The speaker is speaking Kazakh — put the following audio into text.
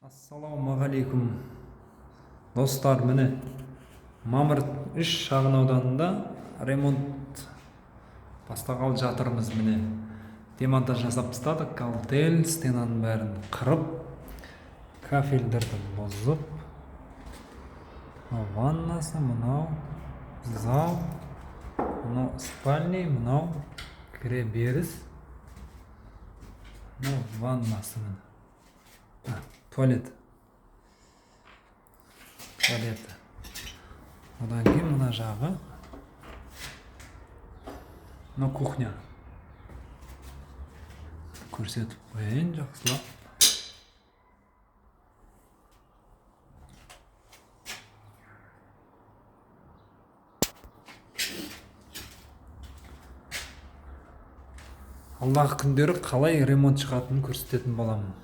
Ассалаумағалейкум достар, міне мамыр 3 шағын ауданында ремонт бастағалы жатырмыз. Міне демонтаж жасап тастадық. Алтель стенаның бәрін қырып, кафельдерді бұзып, ваннасы, мынау зал, мынау спальный, мынау кіре беріс, мынау ваннасы, туалет. Одан кейін мына жағы, мына кухня. Көрсетіп қояйын жақсылап. Алдағы күндері қалай ремонт шығатынын көрсететін боламын.